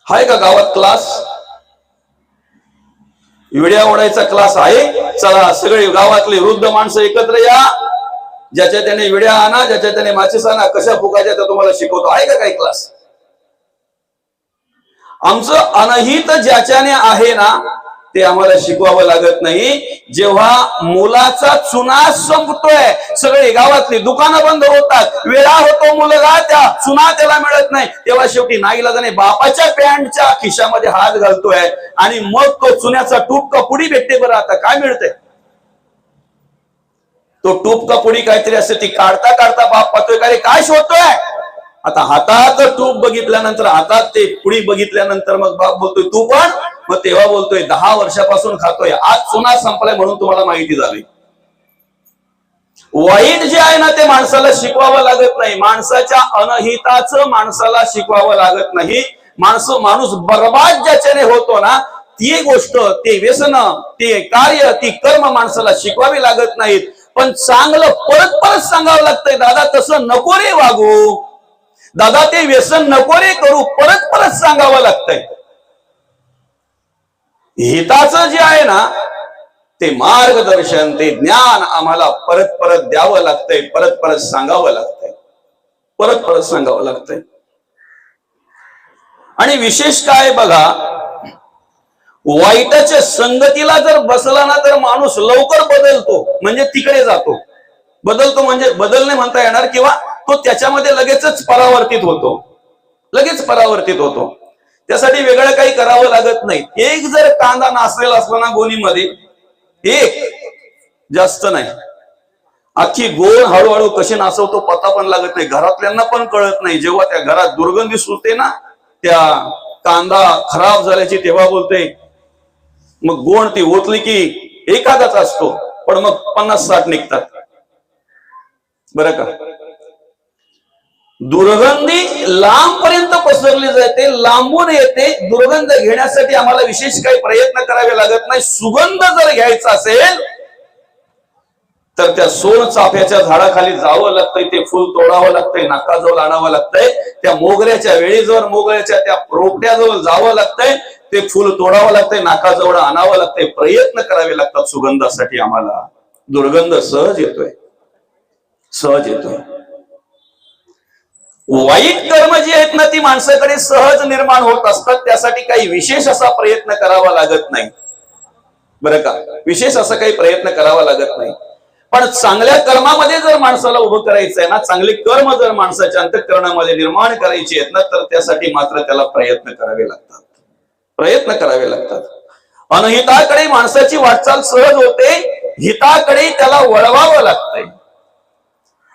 हाय का गावात class? विड्या ओढायचा class आहे? चला सगळे गावातले वृद्ध माणसं एकत्र या, ज्याच्या त्याने विड्या आणा, ज्याच्या त्याने माचीस आणा, कशा फुकायच्या त्या तुम्हाला शिकवतो. आहे का काही क्लास? आमचं अनहित ज्याच्याने आहे ना ते आम्हाला शिकवावं लागत नाही. जेव्हा मुलाचा चुना संपतोय, सगळे गावातली दुकानं बंद होतात, वेळा होतो मुलगा, त्या चुना त्याला मिळत नाही, तेव्हा शेवटी नाईलाजाने बापाच्या पॅन्टच्या खिशामध्ये हात घालतोय आणि मग तो चुन्याचा टूप का पुडी भेटते. बरं आता काय मिळतंय? तो टूप का पुडी काहीतरी असते, ती काढता काढता बाप पाहतोय का रे काय शोधतोय. आता हातात टूप बघितल्यानंतर, हातात ते पुडी बघितल्यानंतर मग बाप बोलतोय तू पण? मग तेव्हा बोलतोय 10 वर्षापासून खातोय, आज चुना संपलाय म्हणून तुम्हाला माहिती झाली. वाईट जे आहे ना ते माणसाला शिकवावं लागत नाही. माणसाच्या अनहिताचं माणसाला शिकवावं लागत नाही. माणूस बर्बाद ज्याच्याने होतो ना ती गोष्ट, ते व्यसन, ते कार्य, ती कर्म माणसाला शिकवावी लागत नाहीत. पण चांगलं परत परत सांगावं लागतंय, दादा तसं नको रे वागू, दादा ते व्यसन नको रे करू, परत परत सांगावं लागतंय. हिताचं जे आहे ना ते मार्गदर्शन, ते ज्ञान आम्हाला परत परत द्यावं लागतंय, परत परत सांगावं लागतंय, परत परत सांगावं लागतंय. आणि विशेष काय बघा, वाईटाच्या संगतीला जर बसला ना तर माणूस लवकर बदलतो, म्हणजे तिकडे जातो. बदलतो म्हणजे बदल नाही म्हणता येणार, किंवा तो त्याच्यामध्ये लगेचच परावर्तित होतो, लगेच परावर्तित होतो. त्यासाठी वेगळं काही करावं लागत नाही. एक जर कांदा नासलेला असला ना गोणीमध्ये, एक जास्त नाही, अख्खी गोण हळूहळू कशी नासवतो पता पण लागत नाही, घरातल्यांना पण कळत नाही. जेव्हा त्या घरात दुर्गंधी सुटते ना त्या कांदा खराब झाल्याची, तेव्हा बोलते. मग गोण ती ओतली की एखादाच असतो, पण मग 50-60 निघतात. बरं का? दुर्गंधी लांबपर्यंत पसरली जाते, लांबून येते. दुर्गंध घेण्यासाठी आम्हाला विशेष काही प्रयत्न करावे लागत नाही. सुगंध जर घ्यायचा असेल तर त्या सोनचाफ्याच्या झाडाखाली जावं लागतंय, ते फुल तोडावं लागतंय, नाकाजवळ आणावं लागतंय, त्या मोगऱ्याच्या वेळीजवळ, मोगऱ्याच्या त्या रोपट्याजवळ जावं लागतंय, ते फुल तोडावं लागतंय, नाकाजवळ आणावं लागतंय, प्रयत्न करावे लागतात सुगंधासाठी. आम्हाला दुर्गंध सहज येतोय, सहज येतोय. वाईट कर्म जी आहेत ना ती माणसाकडे सहज निर्माण होत असतात, त्यासाठी काही विशेष असा प्रयत्न करावा लागत नाही. बरं का? विशेष असा काही प्रयत्न करावा लागत नाही. पण चांगल्या कर्मामध्ये जर माणसाला उभं करायचंय ना, चांगले कर्म जर माणसाच्या अंतःकरणामध्ये निर्माण करायचे आहेत ना, तर त्यासाठी मात्र त्याला प्रयत्न करावे लागतात, प्रयत्न करावे लागतात. अनहिताकडे माणसाची वाटचाल सहज होते, हिताकडे त्याला वळवावं लागतंय.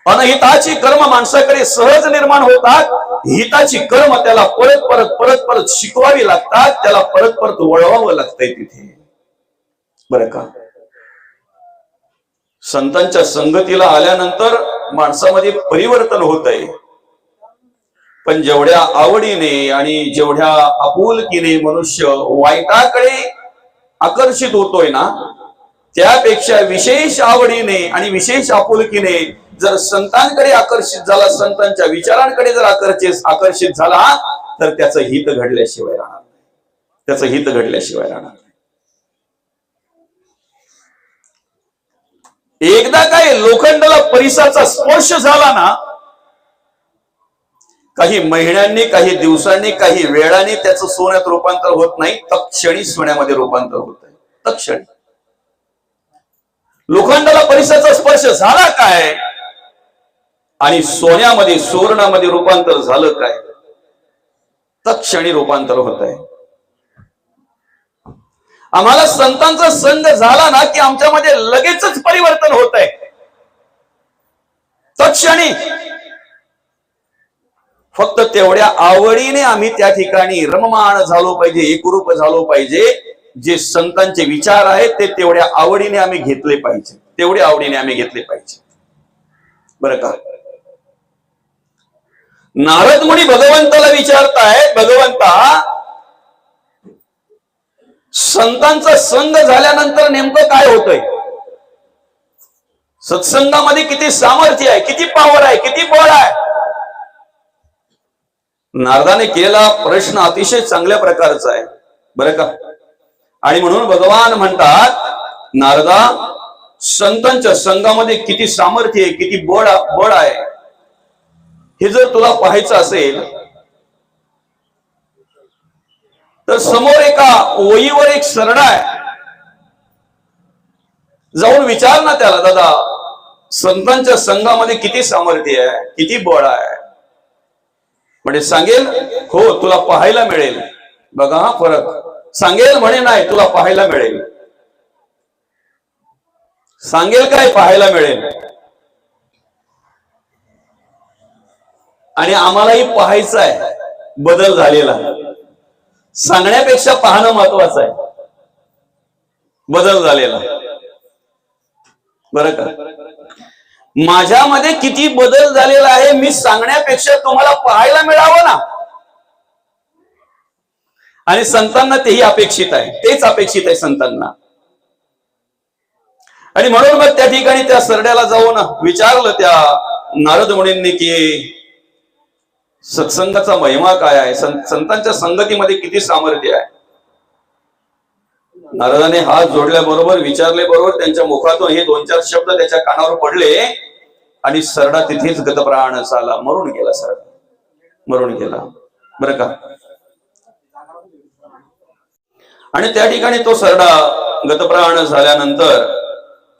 अनहिताची कर्म माणसाकडे सहज निर्माण होतात, हिताची कर्म त्याला परत परत परत परत शिकवावी लागतात, त्याला परत परत वळवावं लागतंय तिथे. बरं का? संतांच्या संगतीला आल्यानंतर माणसामध्ये परिवर्तन होत आहे. पण जेवढ्या आवडीने आणि जेवढ्या आपुलकीने मनुष्य वाईटाकडे आकर्षित होतोय ना, त्यापेक्षा विशेष आवडीने आणि विशेष आपुलकीने जर संतांकडे आकर्षित झाला, संतांच्या विचारांकडे जर आकर्षित झाला, तर त्याचं हित घडल्याशिवाय राहणार नाही, त्याचं हित घडल्याशिवाय राहणार नाही. एकदा काय लोखंडाला परिसाचा स्पर्श झाला ना, काही महिन्यांनी, काही दिवसांनी, काही वेळाने त्याचं सोन्यात रूपांतर होत नाही, तत्क्षणी सोन्यामध्ये रूपांतर होत आहे, तत्क्षणी. लोखंडाला परिसाचा स्पर्श झाला काय आणि सोन्यामध्ये, सुवर्णामध्ये रूपांतर झालं काय, तत्क्षणी रूपांतर होत आहे. आम्हाला संतांचा संग झाला ना की आमच्यामध्ये लगेचच परिवर्तन होत आहे, तत्क्षणी. फक्त तेवढ्या आवडीने आम्ही त्या ठिकाणी रममाण झालो पाहिजे, एकरूप झालो पाहिजे. जे संतांचे विचार आहेत ते तेवढ्या आवडीने आम्ही घेतले पाहिजे, तेवढ्या आवडीने आम्ही घेतले पाहिजे. बरं का? नारद मुनी भगवंताला विचारताय, भगवंता संतांचा संग झाल्यानंतर नेमकं काय होतंय? सत्संगामध्ये किती सामर्थ्य आहे, किती पावर आहे, किती बळ आहे. नारदाने केलेला प्रश्न अतिशय चांगल्या प्रकारचा आहे बरं का. आणि म्हणून भगवान म्हणतात, नारदा, संतांच्या संघामध्ये किती सामर्थ्य आहे, किती बळ आहे, हे जर तुला पाहायचं असेल तर समोर एका ओळीवर एक सरडा आहे, जाऊन विचार ना त्याला, दादा संतांच्या संघामध्ये किती सामर्थ्य आहे, किती बळ आहे. म्हणजे सांगेल हो तुला पाहायला मिळेल. बघा हा फरक. सांगेल म्हणे नाही तुला पाहायला मिळेल. सांगेल काय पाहायला मिळेल. आणि आम्हालाही पाहायचं आहे बदल झालेला. सांगण्यापेक्षा पाहणं महत्वाचं आहे, बदल झालेला बरं का. माझ्यामध्ये किती बदल झालेला आहे मी सांगण्यापेक्षा तुम्हाला पाहायला मिळावं ना. आणि संतांना तेही अपेक्षित आहे, तेच अपेक्षित आहे संतांना. आणि म्हणून मग त्या ठिकाणी त्या सरड्याला जाऊन विचारलं त्या नारद मुनींनी की सत्संगाचा महिमा काय आहे, संतांच्या संगतीमध्ये किती सामर्थ्य आहे. नारदाने हात जोडल्याबरोबर विचारले बरोबर त्यांच्या मुखातून हे 2-4 शब्द त्याच्या कानावर पडले आणि सरडा तिथेच गतप्राण झाला, मरून गेला. सरडा मरून गेला बरं का. आणि त्या ठिकाणी तो सरडा गतप्राण झाल्यानंतर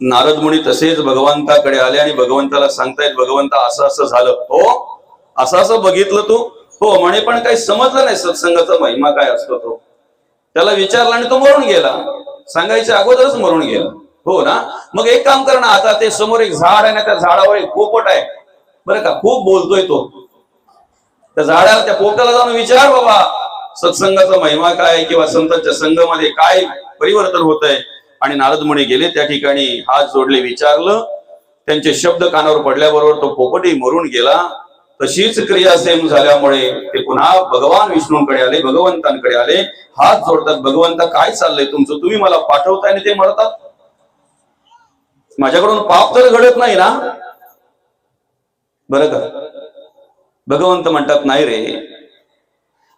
नारद मुनी तसेच भगवंताकडे आले आणि भगवंताला सांगतायत, भगवंता असं असं झालं. हो असं असं बघितलं तू. हो म्हणे, पण काही समजलं नाही सत्संगाचा महिमा काय असतो. तो त्याला विचारला आणि तो मरून गेला. सांगायच्या अगोदरच मरून गेला. हो ना. मग एक काम कर ना, आता ते समोर एक झाड आहे ना, त्या झाडावर एक पोपट आहे बरं का, खूप बोलतोय तो. त्या झाडाला त्या पोपटाला जाऊन विचार, बाबा सत्संगाचा महिमा काय किंवा संतांच्या संघामध्ये काय परिवर्तन होत आहे. आणि नारद मुनी गेले त्या ठिकाणी, हात जोडले, विचारलं. त्यांचे शब्द कानावर पडल्याबरोबर तो पोपटही मरून गेला. तशीच क्रिया सेम झाल्यामुळे ते पुन्हा भगवान विष्णूंकडे आले, भगवंतांकडे आले, हात जोडतात. भगवंता काय चाललंय तुमचं, तुम्ही मला पाठवताय आणि ते मरतात. माझ्याकडून पाप तर घडत नाही ना बरं का. भगवंत म्हणतात नाही रे,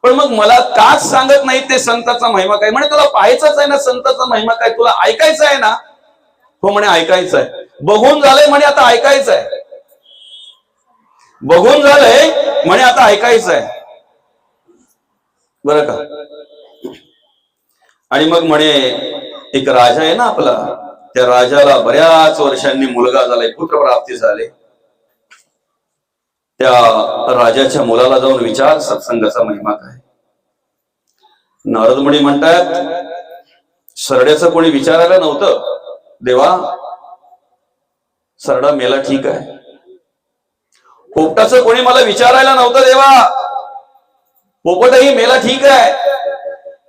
पण मग मला काच सांगत नाही ते संतांचा महिमा काय. म्हणे तुला पाहायचाच आहे ना संतांचा महिमा काय, तुला ऐकायचं आहे ना. हो म्हणे ऐकायचं आहे. बघून झालंय म्हणे आता ऐकायचं आहे. बघून झालंय म्हणे आता ऐकायचं आहे बरं का. आणि मग म्हणे एक राजा आहे ना आपला, त्या राजाला बऱ्याच वर्षांनी मुलगा झालाय, पुत्रप्राप्ती झाले. त्या राजाच्या मुलाला जाऊन विचार सत्संगाचा महिमा काय. नारद मुनी म्हणतात, सरड्याचं कोणी विचारायला नव्हतं. देवा सरडा मेला ठीक आहे. पोपटाचं कोणी मला विचारायला नव्हतं देवा, पोपटही मेला ठीक आहे.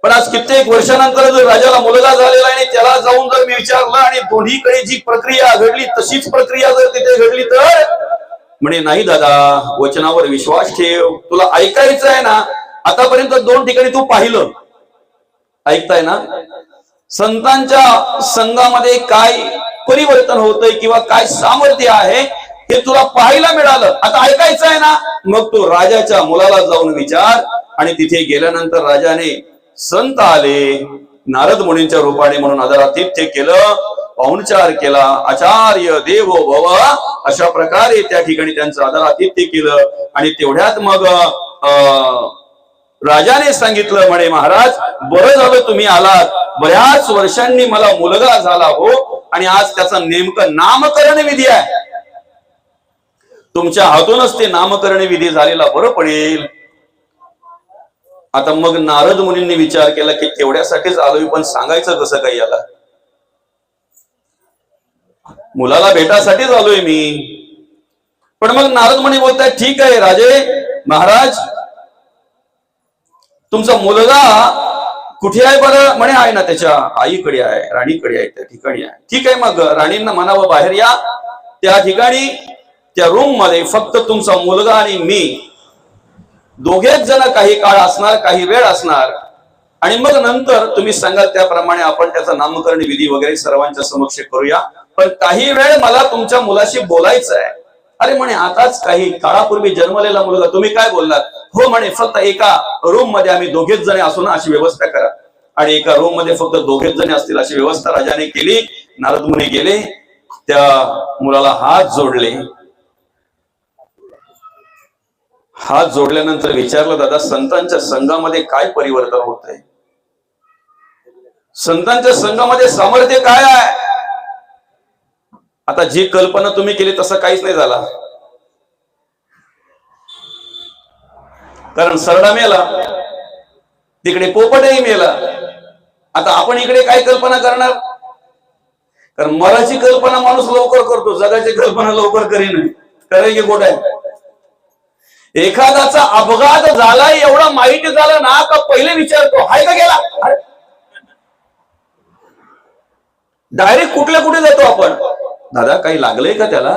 पण आज कित्येक वर्षानंतर जर राजाला मुलगा झालेला आहे, त्याला जाऊन जर मी विचारलं आणि दोन्हीकडे जी प्रक्रिया घडली तशीच प्रक्रिया जर तिथे घडली तर म्हणे नाही दादा, वचनावर विश्वास ठेव, तुला ऐकायचं आहे ना. आतापर्यंत 2 ठिकाणी तू पाहिलं, ऐकताय ना, संतांच्या संघामध्ये काय परिवर्तन होतंय किंवा काय सामर्थ्य आहे हे तुला पाहायला मिळालं. आता ऐकायचं आहे ना, मग तू राजाच्या मुलाला जाऊन विचार. आणि तिथे गेल्यानंतर राजाने संत आले नारद मुनींच्या रूपाने म्हणून आदरातिथ्य केलं, पाहुणचार केला. आचार्य देवो भव अशा प्रकारे त्या ठिकाणी त्यांचं आदरातिथ्य केलं. आणि तेवढ्यात मग राजाने सांगितलं, म्हणे महाराज बरं झालं तुम्ही आलात, बऱ्याच वर्षांनी मला मुलगा झाला हो, आणि आज त्याचं नेमकं नामकरण विधी आहे. तुमच्या हातूनच ते नामकरण विधी झालेला बरं पडेल. आता मग नारद मुनींनी विचार केला की तेवढ्यासाठीच आलोय, पण सांगायचं कसं काही याला, मुलाला भेटासाठीच आलोय मी. पण मग नारद मुनी बोलतात, ठीक आहे राजे महाराज, तुमचा मुलगा कुठे आहे बरं. म्हणे आहे ना त्याच्या आईकडे आहे, राणीकडे आहे, त्या ठिकाणी आहे. ठीक आहे, मग राणींना म्हणावं बाहेर या. त्या ठिकाणी त्या रूम मध्ये फक्त तुमचा मुलगा आणि मी दोघेच जण काही काळ असणार, काही वेळ असणार. आणि मग नंतर तुम्ही सांगाल त्याप्रमाणे आपण त्याचं नामकरण विधी वगैरे सर्वांच्या समक्ष करूया. पण काही वेळ मला तुमच्या मुलाशी बोलायचं आहे. अरे म्हणे आताच काही काळापूर्वी जन्मलेला मुलगा, तुम्ही काय बोललात. हो म्हणे, फक्त एका रूम मध्ये आम्ही दोघेच जण असू ना अशी व्यवस्था करा. आणि एका रूम मध्ये फक्त दोघेच जण असतील अशी व्यवस्था राजाने केली. नारद मुनी गेले, त्या मुलाला हात जोडले. हात जोडल्यानंतर विचारलं, दादा संतांच्या संघामध्ये काय परिवर्तन होत आहे? संतांच्या संघामध्ये सामर्थ्य काय आहे? आता जी कल्पना तुम्ही केली तसं काहीच नाही झाला. कारण सरडा मेला, तिकडे पोपटही मेला. आता आपण इकडे काय कल्पना करणार? कारण मराठी कल्पना माणूस लवकर करतो, जगाची कल्पना लवकर करीन. खरं की खोटं आहे? एखाद्याचा अपघात झाला एवढा माहिती झालं ना का पहिले विचारतो हाय का गेला. डायरेक्ट कुठल्या कुठे जातो आपण, दादा काही लागलंय का त्याला?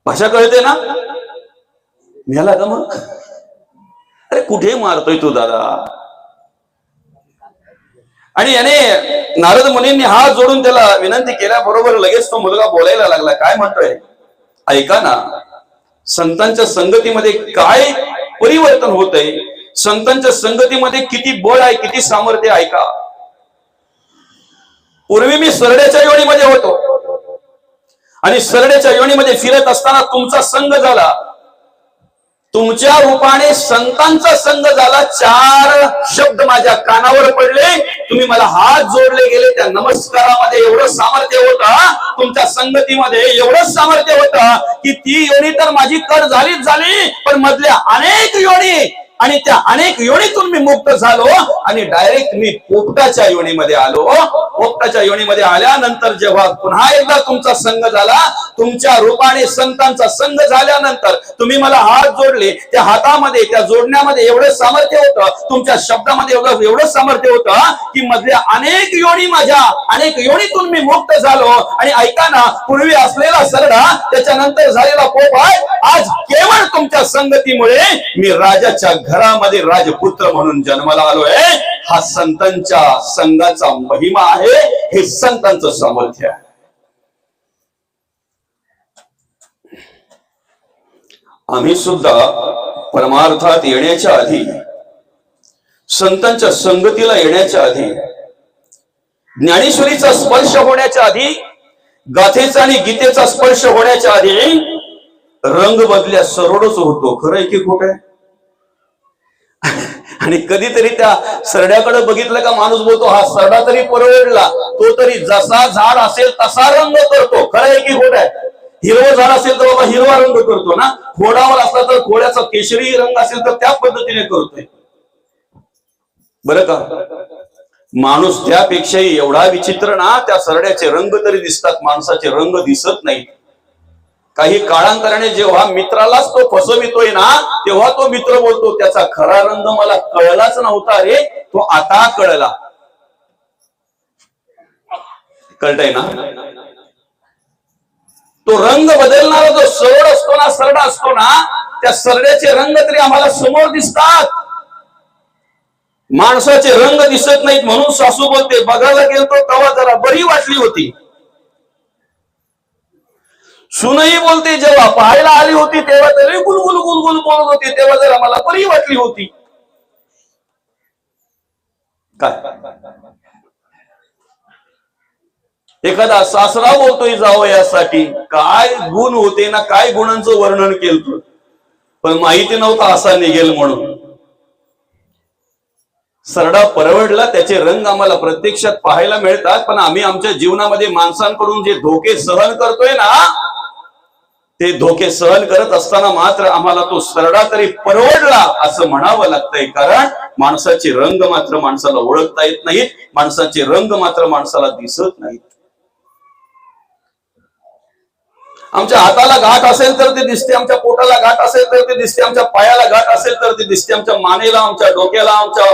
भाषा कळते ना, मेला का मग? अरे कुठे मारतोय तू दादा? आणि याने नारद मुनींनी हात जोडून त्याला विनंती केल्याबरोबर लगेच तो मुलगा बोलायला लागला. काय म्हणतोय? ऐका ना, संतांच्या संगतीमध्ये काय परिवर्तन होत आहे, संतांच्या संगतीमध्ये किती बळ आहे, किती सामर्थ्य. ऐका, पूर्वी मी सरड्याच्या योनीमध्ये होतो आणि सरड्याच्या योनीमध्ये फिरत असताना तुमचा संग झाला, तुमच्या रूपाने संतांचा संग झाला. 4 शब्द माझ्या कानावर पडले, तुम्ही मला हात जोडले गेले. त्या नमस्कारामध्ये एवढं सामर्थ्य होतं, तुमच्या संगतीमध्ये एवढं सामर्थ्य होतं की ती योनी तर माझी कट झालीच झाली, पण मधल्या अनेक योनी आणि त्या अनेक योनीतून मी मुक्त झालो आणि डायरेक्ट मी पोपटाच्या योनीमध्ये आलो. पोपटाच्या योनीमध्ये आल्यानंतर जेव्हा पुन्हा एकदा तुमचा संग झाला, तुमच्या रूपाने संतांचा संग झाल्यानंतर तुम्ही मला हात जोडले. त्या हातामध्ये, त्या जोडण्यामध्ये एवढं सामर्थ्य होतं, तुमच्या शब्दामध्ये एवढं सामर्थ्य होतं की मधल्या अनेक योनी, माझ्या अनेक योनीतून मी मुक्त झालो. आणि ऐका ना, पूर्वी असलेला सरडा, त्याच्यानंतर झालेला पोपट, आज केवळ तुमच्या संगतीमुळे मी राजाच्या घरामध्ये राजपुत्र म्हणून जन्माला आलोय. हा संतांच्या संघाचा महिमा आहे, हे संतांचं सामर्थ्य आहे. आम्ही सुद्धा परमार्थात येण्याच्या आधी, संतांच्या संगतीला येण्याच्या आधी, ज्ञानेश्वरीचा स्पर्श होण्याच्या आधी, गाथेचा आणि गीतेचा स्पर्श होण्याच्या आधी रंग बदल्या सरोडच होतो. खरंय की खोटं आहे? आणि कधीतरी त्या सरड्याकडे बघितलं का माणूस बोलतो, हा सरडा तरी परवडला, तो तरी जसा झाड असेल तसा रंग करतो. खरं आहे की खोटं आहे? हिरवं झाड असेल तर बाबा हिरवा रंग करतो ना, खोडावर असला तर खोड्याचा केशरी रंग असेल तर त्या पद्धतीने करतोय. बरं का? माणूस त्यापेक्षाही एवढा विचित्र ना, त्या सरड्याचे रंग तरी दिसतात, माणसाचे रंग दिसत नाहीत. काही काळांतराने जेव्हा मित्रालाच तो फसवितोय ना, तेव्हा तो मित्र बोलतो, त्याचा खरा रंग मला कळलाच नव्हता रे, तो आता कळला. कळतंय ना? तो रंग बदलणारा जो सरड असतो ना, सरडा असतो ना, त्या सरड्याचे रंग तरी आम्हाला समोर दिसतात, माणसाचे रंग दिसत नाहीत. म्हणून सासू बोलते, बघायला गेलतो तेव्हा जरा बरी वाटली होती. सुनही बोलते, जेव्हा पाहायला आली होती तेव्हा तरी गुलगुल गुलगुल बोलत होती, तेव्हा जरा मला बरी वाटली होती. काय एखादा सासरा बोलतोय जावयासाठी, काय गुण होते ना, काय गुणांचं वर्णन केलं, पण माहिती नव्हता असा निघेल म्हणून. सरडा परवडला, त्याचे रंग आम्हाला प्रत्यक्षात पाहायला मिळतात, पण आम्ही आमच्या जीवनामध्ये माणसांकडून जे धोके सहन करतोय ना, ते धोके सहन करत असताना मात्र आम्हाला तो सरडा तरी परवडला असं म्हणावं लागतंय. कारण माणसाचे रंग मात्र माणसाला ओळखता येत नाहीत, माणसाचे रंग मात्र माणसाला दिसत नाहीत. आमच्या हाताला गाठ असेल तर ते दिसते, आमच्या पोटाला गाठ असेल तर ते दिसते, आमच्या पायाला गाठ असेल तर ते दिसते, आमच्या मानेला, आमच्या डोक्याला, आमच्या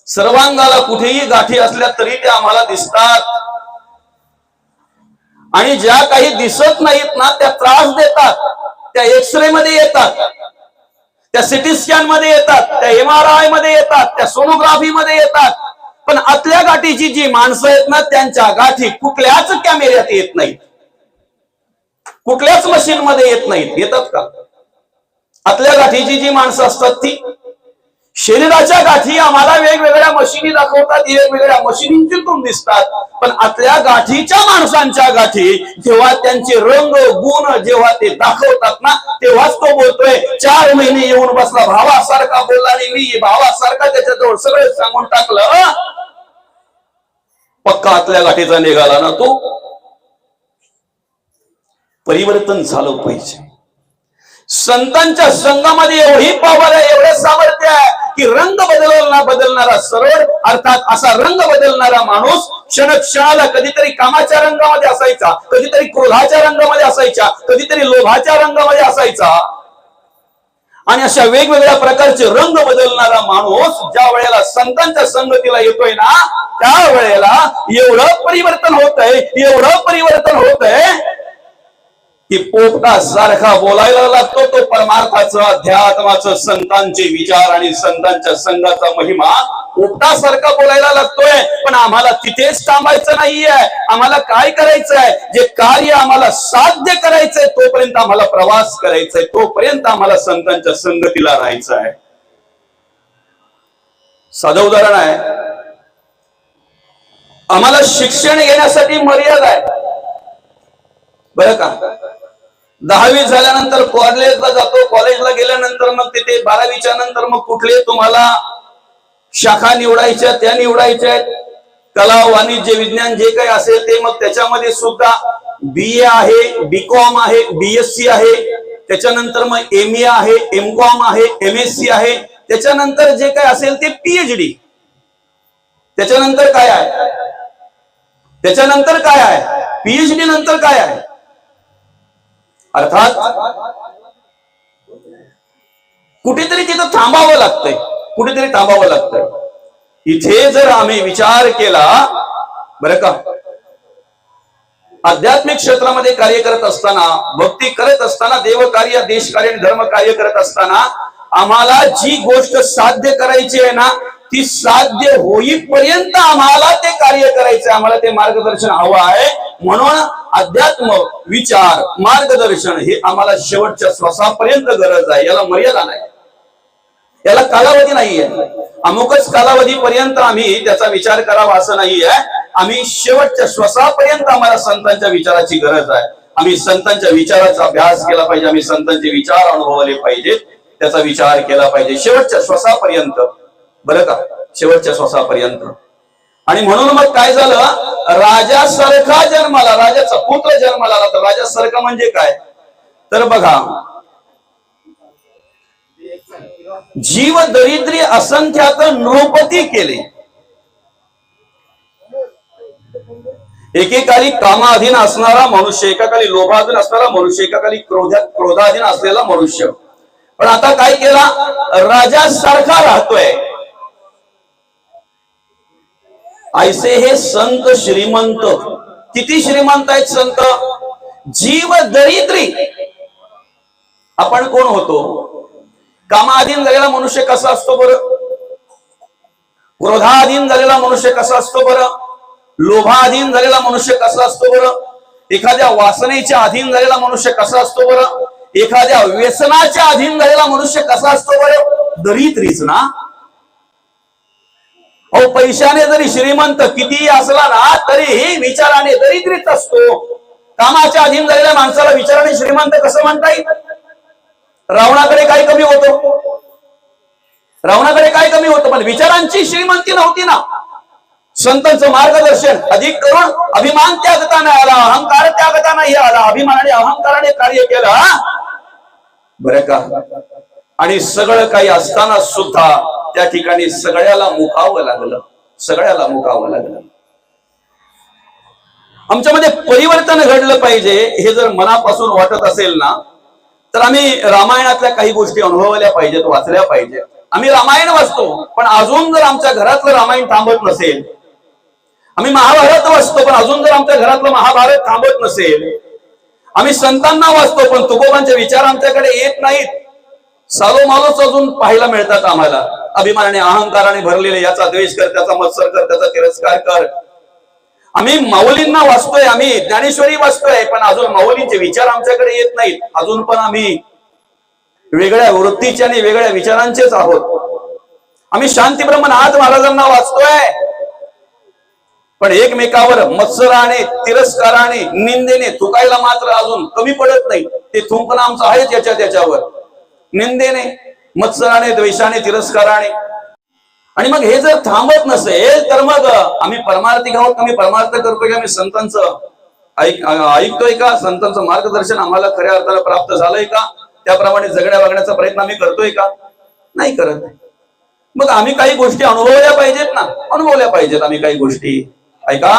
सर्वांगाला कुठेही गाठी असल्या तरी ते आम्हाला दिसतात. आणि ज्या काही दिसत नाहीत ना, त्या त्रास देतात, त्या एक्सरे मध्ये येतात, त्या सिटी स्कॅन मध्ये येतात, त्या MRI मध्ये येतात, त्या सोनोग्राफी मध्ये येतात. पण आतल्या गाठीची जी माणसं आहेत ना, त्यांच्या गाठी कुठल्याच कॅमेऱ्यात येत नाहीत, कुठल्याच मशीन मध्ये येत नाहीत. येतात का? आतल्या गाठीची जी माणसं असतात ती, शरीराच्या गाठी आम्हाला वेगवेगळ्या मशिनी दाखवतात, वेगवेगळ्या मशिनींतून दिसतात, पण आतल्या गाठीच्या माणसांच्या गाठी जेव्हा त्यांचे रंग गुण जेव्हा ते दाखवतात ना, तेव्हाच तो बोलतोय 4 महिने येऊन बसला भावासारखा बोलला आणि मी भावासारखा त्याच्याजवळ सगळं सांगून टाकलं. पक्का आतल्या गाठीचा निघाला ना तो. परिवर्तन झालं पाहिजे. संतांच्या संघामध्ये एवढी पावर आहे, एवढे सामर्थ्य आहे की रंग बदलणारा सरळ अर्थात असा रंग बदलणारा माणूस क्षणाला कधीतरी कामाच्या रंगामध्ये असायचा, कधीतरी क्रोधाच्या रंगामध्ये असायचा, कधीतरी लोभाच्या रंगामध्ये असायचा, आणि अशा वेगवेगळ्या प्रकारचे रंग बदलणारा माणूस ज्या वेळेला संतांच्या संगतीला येतोय ना, त्या वेळेला एवढं परिवर्तन होत आहे की पोपटा सारखा बोलायला लागतो तो. परमार्थाचं, अध्यात्माचं, संतांचे विचार आणि संतांच्या संघाचा महिमा पोपटा सारखा बोलायला लागतोय. पण आम्हाला तिथेच थांबायचं नाहीये. आम्हाला काय करायचंय, जे कार्य आम्हाला साध्य करायचंय तोपर्यंत आम्हाला प्रवास करायचाय, तोपर्यंत आम्हाला संतांच्या संगतीला राहायचं आहे. साधं उदाहरण आहे, आम्हाला शिक्षण घेण्यासाठी मर्यादा आहे बरं का. 10वी झाल्यानंतर कॉलेजला जातो, कॉलेजला गेल्यानंतर मग तिथे 12वीच्या नंतर मग कुठले तुम्हाला शाखा निवडायच्या त्या निवडायच्या आहेत. कला, वाणिज्य, विज्ञान जे काही असेल ते, मग त्याच्यामध्ये सुद्धा BA आहे, BCom आहे, BSc आहे, त्याच्यानंतर मग MA आहे, MCom आहे, MSc आहे, त्याच्यानंतर जे काही असेल ते PhD. त्याच्यानंतर काय आहे, PhD नंतर काय आहे. अर्थात कुठेतरी तिथं थांबावं लागतंय. इथे जर आम्ही विचार केला बरं का, आध्यात्मिक क्षेत्रामध्ये कार्य करत असताना, भक्ती करत असताना, देव कार्य, देश कार्य आणि धर्म कार्य करत असताना आम्हाला जी गोष्ट साध्य करायची आहे ना, ती साध्य होईपर्यंत आम्हाला ते कार्य करायचंय, आम्हाला ते मार्गदर्शन हवं आहे. म्हणून अध्यात्म, विचार, मार्गदर्शन हे आम्हाला शेवटच्या श्वासापर्यंत गरज आहे. याला मर्यादा नाही, याला कालावधी नाहीये. अमुकच कालावधीपर्यंत आम्ही त्याचा विचार करावा असं नाहीये. आम्ही शेवटच्या श्वासापर्यंत आम्हाला संतांच्या विचाराची गरज आहे. आम्ही संतांच्या विचाराचा अभ्यास केला पाहिजे, आम्ही संतांचे विचार अनुभवले पाहिजेत, त्याचा विचार केला पाहिजे शेवटच्या श्वासापर्यंत बरं का, शेवटच्या श्वासापर्यंत. आणि म्हणून मग काय झालं, राजासारखा जन्माला, राजाचा पुत्र जन्माला आला. तर राजासारखा म्हणजे काय, तर बघा, जीव दरिद्री असंख्यात नृपती केले. एकेकाली कामाधीन असणारा मनुष्य, एकाकाली लोभाधीन असणारा मनुष्य, एकाकाली क्रोधाधीन असलेला मनुष्य. पण आता काय केला, राजासारखा राहतोय. ऐसे हे संत श्रीमंत. किती श्रीमंत आहेत संत, जीव दरिद्री. आपण कोण होतो, कामाधीन झालेला मनुष्य कसा असतो बरं, क्रोधाधीन झालेला मनुष्य कसा असतो बरं, लोभाधीन झालेला मनुष्य कसा असतो बरं, एखाद्या वासनेच्या अधीन झालेला मनुष्य कसा असतो बरं, एखाद्या व्यसनाच्या अधीन झालेला मनुष्य कसा असतो बरं, दरिद्रीच ना. अहो, पैशाने जरी श्रीमंत कितीही असला ना, तरीही विचाराने दरिद्रीच असतो. कामाच्या अधीन झालेल्या माणसाला विचाराने श्रीमंत कसं म्हणता येईल. रावणाकडे काय कमी होतं, पण विचारांची श्रीमंती नव्हती ना. संतांचं मार्गदर्शन अधिक करून अभिमान त्यागता नाही आला, अहंकार त्यागता नाही आला, अभिमानाने अहंकाराने कार्य केलं बरं का. आणि सगळं काही असताना सुद्धा त्या ठिकाणी सगळ्याला मुकावं लागलं. आमच्यामध्ये परिवर्तन घडलं पाहिजे हे जर मनापासून वाटत असेल ना, तर आम्ही रामायणातल्या काही गोष्टी अनुभवल्या पाहिजेत, वाचल्या पाहिजेत. आम्ही रामायण वाचतो, पण अजून जर आमच्या घरातलं रामायण थांबत नसेल, आम्ही महाभारत वाचतो, पण अजून जर आमच्या घरातलं महाभारत थांबत नसेल, आम्ही संतांना वाचतो, पण तुकोबांचे विचार आमच्याकडे येत नाहीत, सालोमालोच अजून पाहायला मिळतात आम्हाला. अभिमानाने अहंकाराने भरलेले, याचा द्वेष कर, त्याचा मत्सर कर, त्याचा तिरस्कार कर. आम्ही माऊलींना वाचतोय, आम्ही ज्ञानेश्वरी वाचतोय, पण अजून माऊलींचे विचार आमच्याकडे येत नाहीत. अजून पण आम्ही वेगळ्या वृत्तीचे आणि वेगळ्या विचारांचेच आहोत. आम्ही शांतीब्रह्मनाथ महाराजांना वाचतोय, पण एकमेकावर मत्सराने, तिरस्काराने, निंदेने थुकायला मात्र अजून कमी पडत नाही. ते थुंकणं आमचं आहेच त्याच्यावर, निंदेने, मत्सराने, द्वेषाने, तिरस्काराने. आणि मग हे जर थांबत नसेल तर मग आम्ही परमार्थी आहोत, आम्ही परमार्थ करतोय, आम्ही संतांचं ऐकतोय का? संतांचं मार्गदर्शन आम्हाला खऱ्या अर्थानं प्राप्त झालंय का? त्याप्रमाणे जगण्या वागण्याचा प्रयत्न आम्ही करतोय का? नाही करत. मग आम्ही काही गोष्टी अनुभवल्या पाहिजेत ना, अनुभवल्या पाहिजेत आम्ही काही गोष्टी. ऐका,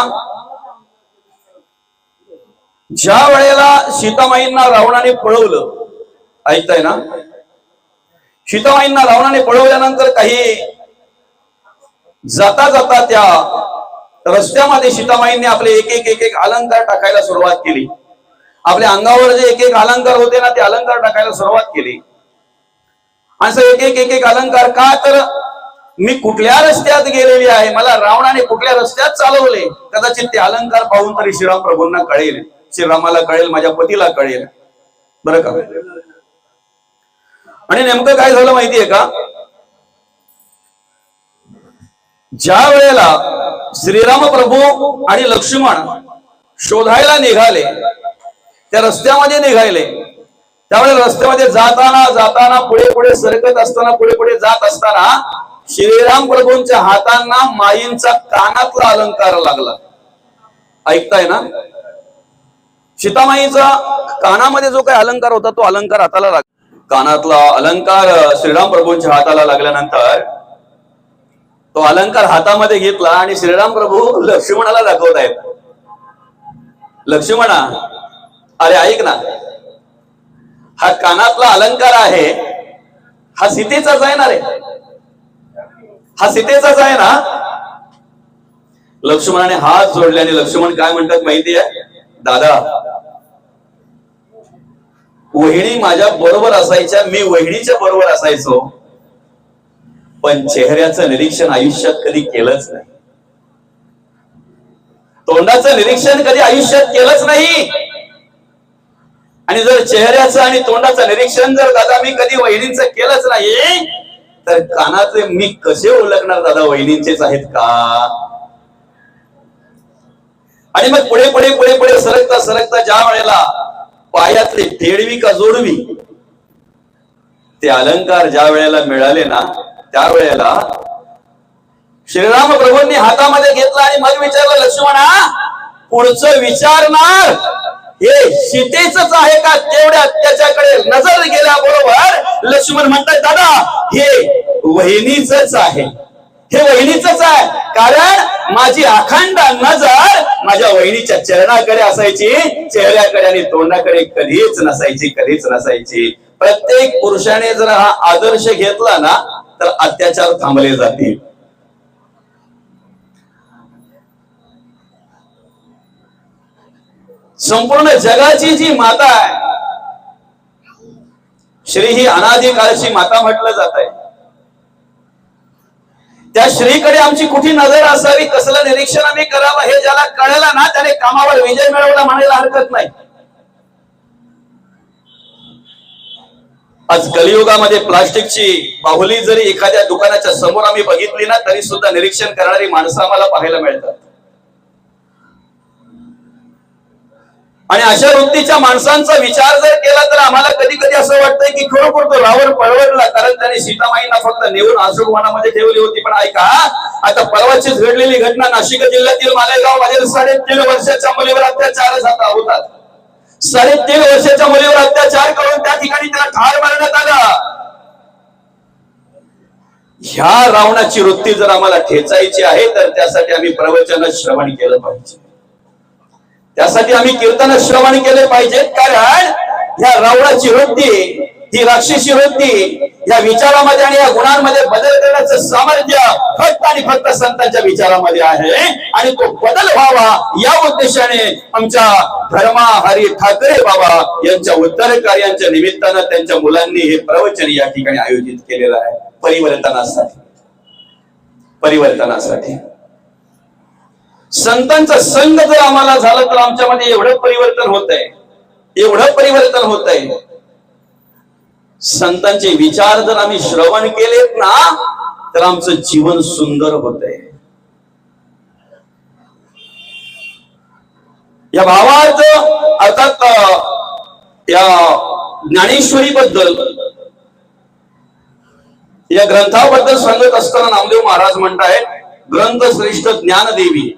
ज्या वेळेला सीतामाईंना रावणाने पळवलं, ऐकताय ना, सीतामाईंना रावणाने पळवल्यानंतर काही जाता जाता त्या रस्त्यामध्ये सीतामाईंनी आपले एक एक अलंकार टाकायला सुरुवात केली. आपल्या अंगावर जे एक अलंकार होते ना, ते अलंकार टाकायला सुरुवात केली. असं एक अलंकार का? तर मी कुठल्या रस्त्यात गेलेली आहे, मला रावणाने कुठल्या रस्त्यात चालवले, कदाचित ते अलंकार पाहून तरी श्रीराम प्रभूंना कळेल, श्रीरामाला कळेल, माझ्या पतीला कळेल. बरं का? आणि नेमकं काय झालं माहितीये का? ज्या वेळेला श्रीराम प्रभू आणि लक्ष्मण शोधायला निघाले, त्या रस्त्यामध्ये निघाले, त्यावेळेला रस्त्यामध्ये जाताना पुढे सरकत असताना, पुढे जात असताना श्रीराम प्रभूंच्या हातांना माईंचा कानातला अलंकार लागला. ऐकताय ना? सीतामाईचा कानामध्ये जो काही अलंकार होता तो अलंकार हाताला लागला. कानातला अलंकार श्रीराम प्रभूंच्या हाताला लागल्यानंतर तो अलंकार हातामध्ये घेतला आणि श्रीराम प्रभू लक्ष्मणाला दाखवत आहेत. लक्ष्मणा, अरे ऐक ना, हा कानातला अलंकार आहे, हा सीतेचाच आहे ना रे, हा सीतेचाच आहे ना. लक्ष्मणाने हात जोडले आणि लक्ष्मण काय म्हणतात माहितीये? दादा, वहिनी माझ्या बरोबर असायच्या, मी वहिनीच्या बरोबर असायचो, पण चेहऱ्याचं निरीक्षण आयुष्यात कधी केलंच नाही, तोंडाचं निरीक्षण कधी आयुष्यात केलंच नाही. आणि जर चेहऱ्याचं आणि तोंडाचं निरीक्षण जर दादा मी कधी वहिनींचं केलंच नाही, तर कानाचे मी कसे ओळखणार दादा वहिनींचेच आहेत का? आणि मग पुढे सरकता ज्या वेळेला पायातले फेडवी का जोडवी ते अलंकार ज्या वेळेला मिळाले ना, त्यावेळेला श्रीराम प्रभूंनी हातामध्ये घेतला आणि मग विचारलं, लक्ष्मणा, पुढचं विचारणार हे सीतेच आहे का? तेवढ्या त्याच्याकडे नजर गेल्याबरोबर लक्ष्मण म्हणतात, दादा हे वहिनीच आहे, हे वहिनीच आहे. कारण माझी अखंड नजर माझ्या वहिनीच्या चरणाकडे असायची, चेहऱ्याकडे आणि तोंडाकडे कधीच नसायची. प्रत्येक पुरुषाने जर हा आदर्श घेतला ना तर अत्याचार थांबले जातील. संपूर्ण जगाची जी माता आहे, श्री ही अनादी काळची माता म्हटलं जात आहे, त्या श्रीकडे आमची कुठे नजर असावी, कसलं निरीक्षण आम्ही करावं, हे ज्याला कळलं ना त्याने कामावर विजय मिळवला म्हणायला हरकत नाही. आज कलियुगामध्ये प्लास्टिकची बाहुली जरी एखाद्या दुकानाच्या समोर आम्ही बघितली ना, तरी सुद्धा निरीक्षण करणारी माणसं आम्हाला पाहायला मिळतात. आणि अशा वृत्तीच्या माणसांचा विचार जर केला तर आम्हाला कधी कधी असं वाटतंय की खरोखर तो रावण परवडला, कारण त्याने सीतामाईंना फक्त नेऊन अशोकवनामध्ये ठेवली होती. पण ऐका, आता परवाचीच घडलेली घटना, नाशिक जिल्ह्यातील मालेगाव मध्ये 3.5 वर्षाच्या मुलीवर अत्याचार होतात. 3.5 वर्षाच्या मुलीवर अत्याचार करून त्या ठिकाणी त्याला ठार मारण्यात आला. ह्या रावणाची वृत्ती जर आम्हाला ठेचायची आहे तर त्यासाठी आम्ही प्रवचन श्रवण केलं पाहिजे, त्यासाठी आम्ही कीर्तन श्रवण केले पाहिजेत. कारण ह्या रावणाची वृत्ती, ही राक्षसी वृत्ती, या विचारामध्ये आणि या गुणांमध्ये बदल करण्याचं सामर्थ्य फक्त आणि फक्त संतांच्या विचारामध्ये आहे. आणि तो बदल व्हावा या उद्देशाने आमच्या धर्मा हरी ठाकरे बाबा यांच्या उत्तर कार्यांच्या निमित्तानं त्यांच्या मुलांनी हे प्रवचन या ठिकाणी आयोजित केलेलं आहे. परिवर्तनासाठी संतांचा संग जर आम्हाला झाला तर आमच्यामध्ये एवढं परिवर्तन होत आहे. संतांचे विचार जर आम्ही श्रवण केलेत ना तर आमचं जीवन सुंदर होतंय. या भावात अर्थात या ज्ञानेश्वरी बद्दल या ग्रंथाबद्दल सांगत असताना नामदेव महाराज म्हणतायत, ग्रंथ श्रेष्ठ ज्ञानदेवी